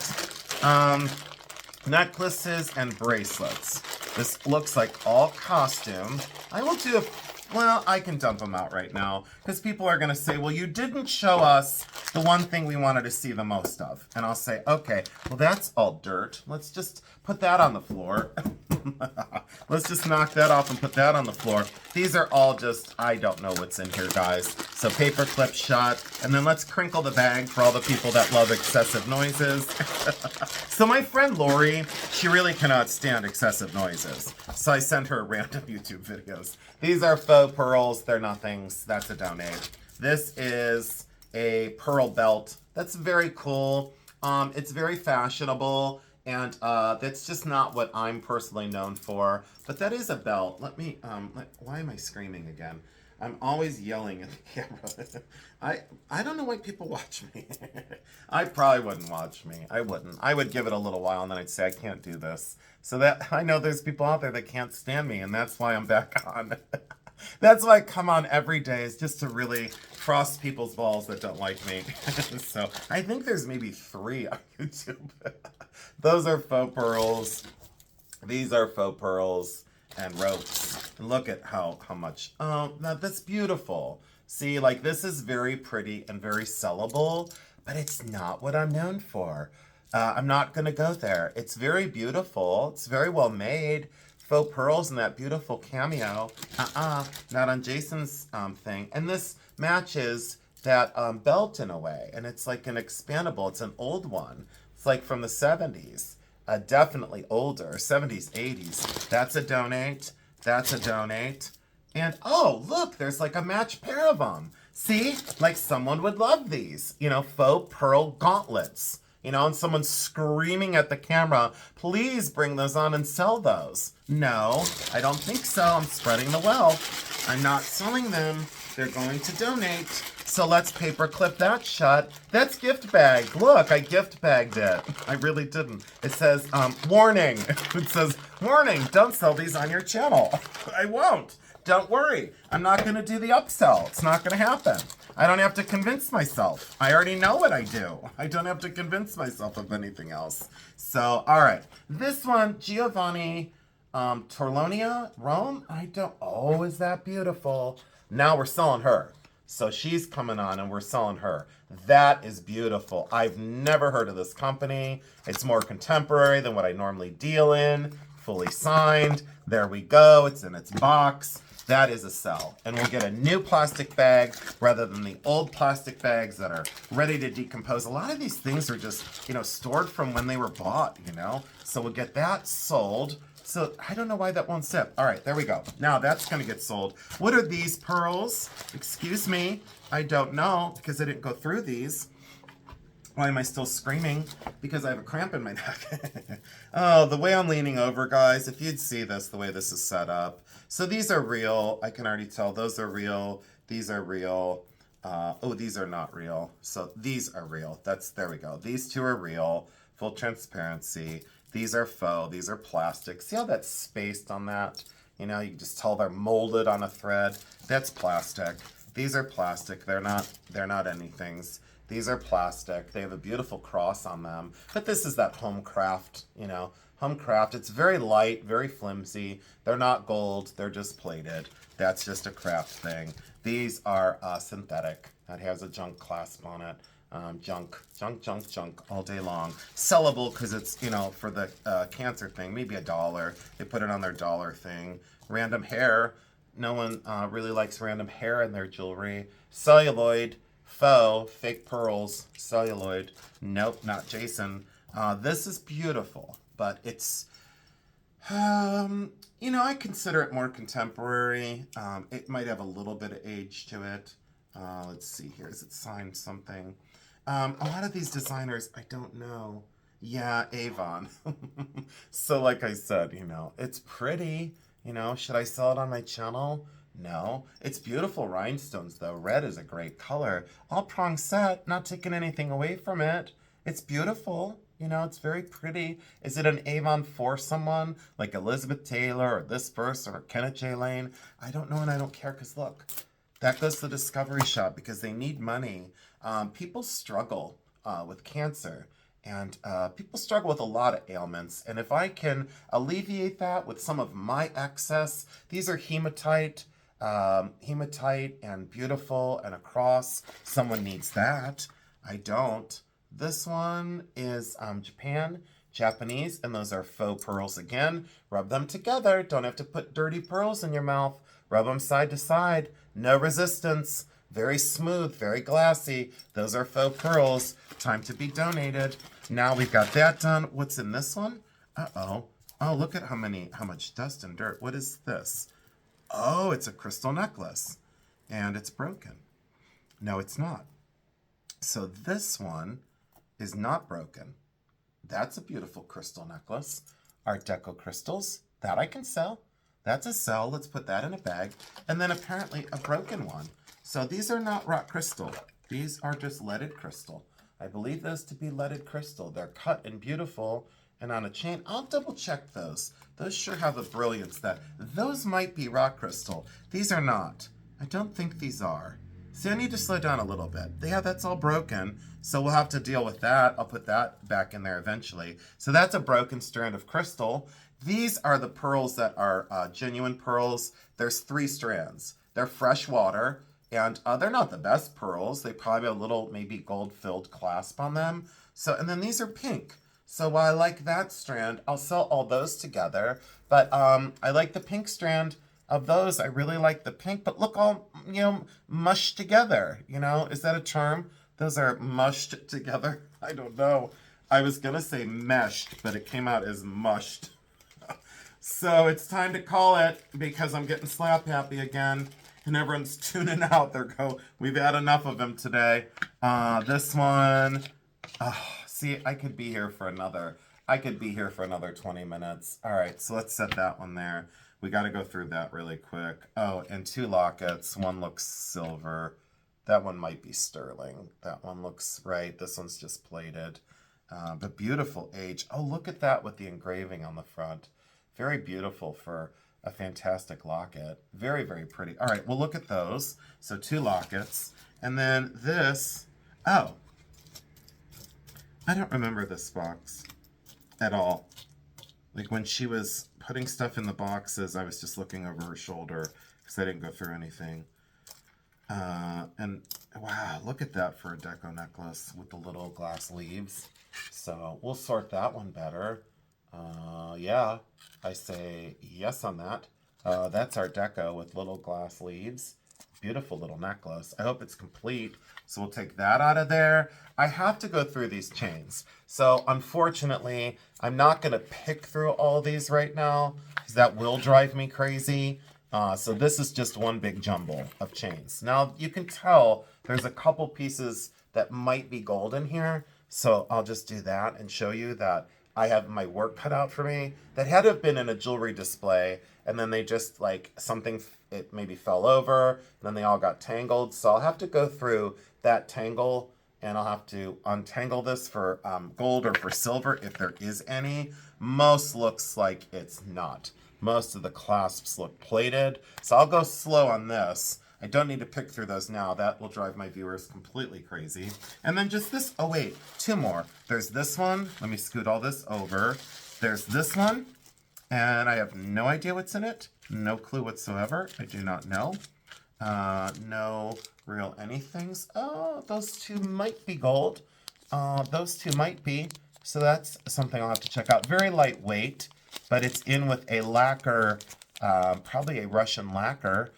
Necklaces and bracelets. This looks like all costume. I will do well, I can dump them out right now because people are going to say, well, you didn't show us the one thing we wanted to see the most of. And I'll say, okay, well, that's all dirt. Let's just put that on the floor. Let's just knock that off and put that on the floor. These are all just, I don't know what's in here, guys. So paper clip shut. And then let's crinkle the bag for all the people that love excessive noises. So my friend Lori, she really cannot stand excessive noises. So I sent her random YouTube videos. These are faux pearls. They're nothings. That's a donate. This is a pearl belt. That's very cool. It's very fashionable. And that's just not what I'm personally known for. But that is a belt. Let me, why am I screaming again? I'm always yelling at the camera. I don't know why people watch me. I probably wouldn't watch me. I wouldn't. I would give it a little while and then I'd say, I can't do this. So that I know there's people out there that can't stand me, and that's why I'm back on. That's why I come on every day, is just to really frost people's balls that don't like me. So I think there's maybe 3 on YouTube. Those are faux pearls. These are faux pearls and ropes. And look at how much. Oh, now that's beautiful. See, like this is very pretty and very sellable, but it's not what I'm known for. I'm not going to go there. It's very beautiful. It's very well made. Faux pearls and that beautiful cameo. Not on Jason's thing. And this matches that belt in a way. And it's like an expandable. It's an old one. It's like from the 70s. Definitely older. 70s, 80s. That's a donate. That's a donate. And oh, look, there's like a match pair of them. See? Like someone would love these. You know, faux pearl gauntlets. You know, and someone's screaming at the camera, please bring those on and sell those. No, I don't think so. I'm spreading the wealth. I'm not selling them. They're going to donate. So let's paper clip that shut. That's gift bag. Look, I gift bagged it. I really didn't. It says, warning. It says, warning, don't sell these on your channel. I won't. Don't worry. I'm not going to do the upsell. It's not going to happen. I don't have to convince myself. I already know what I do. I don't have to convince myself of anything else. So, all right. This one, Giovanni Torlonia, Rome. Oh, is that beautiful? Now we're selling her. So she's coming on and we're selling her. That is beautiful. I've never heard of this company. It's more contemporary than what I normally deal in. Fully signed. There we go. It's in its box. That is a sell. And we'll get a new plastic bag rather than the old plastic bags that are ready to decompose. A lot of these things are just, you know, stored from when they were bought, you know. So we'll get that sold. So I don't know why that won't sip. All right, there we go. Now that's going to get sold. What are these pearls? Excuse me. I don't know because I didn't go through these. Why am I still screaming? Because I have a cramp in my neck. Oh, the way I'm leaning over, guys, if you'd see this, the way this is set up. So these are real. I can already tell those are real. These are real. Oh, these are not real. So these are real. There we go. These two are real. Full transparency. These are faux. These are plastic. See how that's spaced on that? You know, you can just tell they're molded on a thread. That's plastic. These are plastic. They're not anythings. These are plastic. They have a beautiful cross on them. But this is that home craft, you know, home craft. It's very light, very flimsy. They're not gold. They're just plated. That's just a craft thing. These are synthetic. That has a junk clasp on it. Junk all day long. Sellable because it's, you know, for the cancer thing, maybe $1. They put it on their dollar thing. Random hair. No one really likes random hair in their jewelry. Celluloid. Faux, fake pearls, celluloid. Nope, not Jason. This is beautiful, but it's, you know, I consider it more contemporary. It might have a little bit of age to it. Let's see here. Is it signed something? A lot of these designers, I don't know. Yeah, Avon. So like I said, you know, it's pretty. You know, should I sell it on my channel? No. It's beautiful rhinestones, though. Red is a great color. All prong set, not taking anything away from it. It's beautiful. You know, it's very pretty. Is it an Avon for someone? Like Elizabeth Taylor or this person or Kenneth J. Lane? I don't know and I don't care because look, that goes to the Discovery Shop because they need money. People struggle with cancer. And people struggle with a lot of ailments. And if I can alleviate that with some of my excess, these are hematite and beautiful and a cross. Someone needs that. I don't. This one is Japanese, and those are faux pearls again. Rub them together. Don't have to put dirty pearls in your mouth. Rub them side to side. No resistance. Very smooth, very glassy. Those are faux pearls. Time to be donated. Now we've got that done. What's in this one? Uh-oh. Oh, look at how much dust and dirt. What is this? Oh, it's a crystal necklace. And it's broken. No, it's not. So this one is not broken. That's a beautiful crystal necklace. Art Deco crystals. That I can sell. That's a sell. Let's put that in a bag. And then apparently a broken one. So these are not rock crystal. These are just leaded crystal. I believe those to be leaded crystal. They're cut and beautiful and on a chain. I'll double check those. Those sure have a brilliance that those might be rock crystal. These are not. I don't think these are. See, I need to slow down a little bit. Yeah, that's all broken. So we'll have to deal with that. I'll put that back in there eventually. So that's a broken strand of crystal. These are the pearls that are genuine pearls. There's 3 strands. They're fresh water. And they're not the best pearls. They probably have a little maybe gold-filled clasp on them. So, and then these are pink. So while I like that strand, I'll sell all those together. But I like the pink strand of those. I really like the pink, but look all, mushed together, Is that a term? Those are mushed together? I don't know. I was going to say meshed, but it came out as mushed. So it's time to call it because I'm getting slap happy again. And everyone's tuning out. We've had enough of him today. This one, see, I could be here for another 20 minutes. All right, so let's set that one there. We got to go through that really quick. Oh, and 2 lockets. One looks silver. That one might be sterling. That one looks right. This one's just plated. But beautiful age. Oh, look at that with the engraving on the front. Very beautiful for a fantastic locket. Very, very pretty. All right, we'll look at those. So 2 lockets. And then this, oh, I don't remember this box at all. Like when she was putting stuff in the boxes, I was just looking over her shoulder because I didn't go through anything. And wow, look at that for a deco necklace with the little glass leaves. So we'll sort that one better. Yeah, I say yes on that. That's our deco with little glass leaves. Beautiful little necklace. I hope it's complete. So we'll take that out of there. I have to go through these chains. So unfortunately, I'm not going to pick through all these right now because that will drive me crazy. So this is just one big jumble of chains. Now you can tell there's a couple pieces that might be gold in here. So I'll just do that and show you that I have my work cut out for me. That had to have been in a jewelry display, and then they just it maybe fell over, and then they all got tangled. So I'll have to go through that tangle, and I'll have to untangle this for gold or for silver if there is any. Most looks like it's not. Most of the clasps look plated. So I'll go slow on this. I don't need to pick through those now. That will drive my viewers completely crazy. And then just this, oh wait, 2 more. There's this one. Let me scoot all this over. There's this one, and I have no idea what's in it. No clue whatsoever. I do not know. No real anythings. Oh, those 2 might be gold. Those 2 might be. So that's something I'll have to check out. Very lightweight, but it's in with a lacquer, probably a Russian lacquer.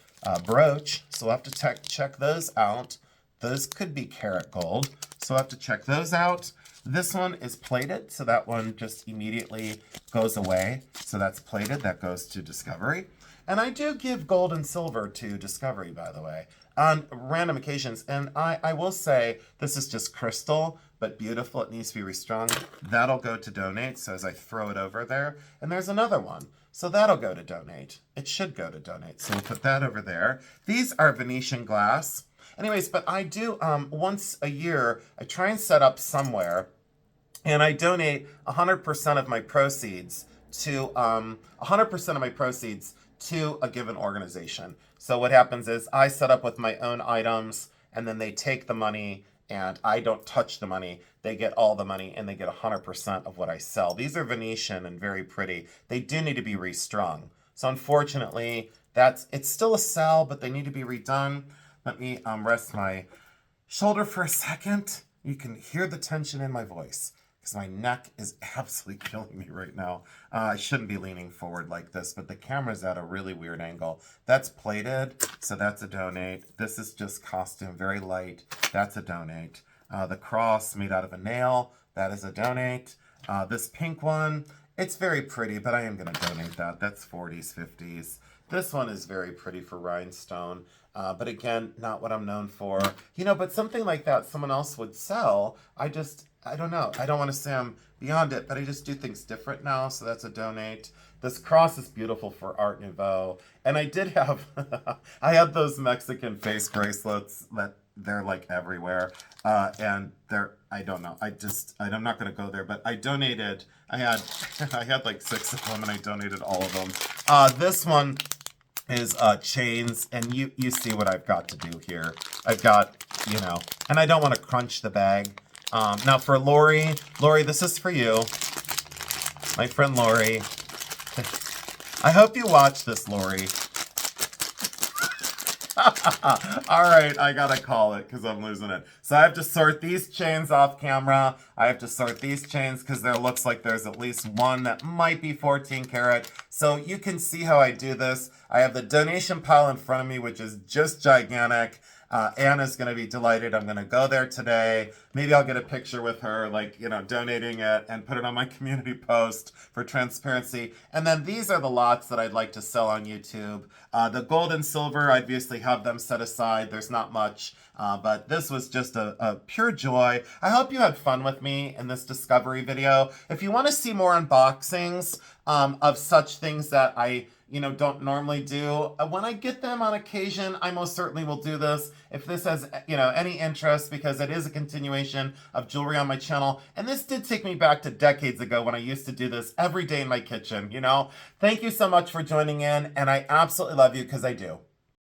Brooch, so we'll have to check those out. Those could be karat gold, so we'll have to check those out. This one is plated, so that one just immediately goes away. So that's plated, that goes to Discovery. And I do give gold and silver to Discovery, by the way, on random occasions. And I will say, this is just crystal, but beautiful. It needs to be restrung. That'll go to donate, so as I throw it over there. And there's another one. So that'll go to donate. It should go to donate. So we'll put that over there. These are Venetian glass. Anyways, but I do, once a year, I try and set up somewhere, and I donate 100% of my proceeds to, 100% of my proceeds to a given organization. So what happens is I set up with my own items, and then they take the money, and I don't touch the money. They get all the money, and they get 100% of what I sell. These are Venetian and very pretty. They do need to be restrung. So unfortunately, it's still a sell, but they need to be redone. Let me rest my shoulder for a second. You can hear the tension in my voice because my neck is absolutely killing me right now. I shouldn't be leaning forward like this, but the camera's at a really weird angle. That's plated, so that's a donate. This is just costume, very light. That's a donate. The cross made out of a nail, that is a donate. This pink one, it's very pretty, but I am going to donate that. That's 40s, 50s. This one is very pretty for rhinestone, but again, not what I'm known for. But something like that someone else would sell. I don't know. I don't want to say I'm beyond it, but I just do things different now, so that's a donate. This cross is beautiful for Art Nouveau. And I did have, I had those Mexican face bracelets that they're like everywhere. And I don't know. I'm not going to go there, but I donated, I had like 6 of them and I donated all of them. This one is chains, and you see what I've got to do here. I've got, and I don't want to crunch the bag. Now for Lori, this is for you. My friend Lori. I hope you watch this, Lori. All right, I gotta call it because I'm losing it. So I have to sort these chains off camera. I have to sort these chains because there looks like there's at least one that might be 14 karat. So you can see how I do this. I have the donation pile in front of me, which is just gigantic. Anna's going to be delighted. I'm going to go there today. Maybe I'll get a picture with her, like, you know, donating it and put it on my community post for transparency. And then these are the lots that I'd like to sell on YouTube. The gold and silver, I obviously have them set aside. There's not much, but this was just a pure joy. I hope you had fun with me in this discovery video. If you want to see more unboxings of such things that I don't normally do. When I get them on occasion, I most certainly will do this. If this has, any interest, because it is a continuation of jewelry on my channel. And this did take me back to decades ago when I used to do this every day in my kitchen, Thank you so much for joining in, and I absolutely love you because I do.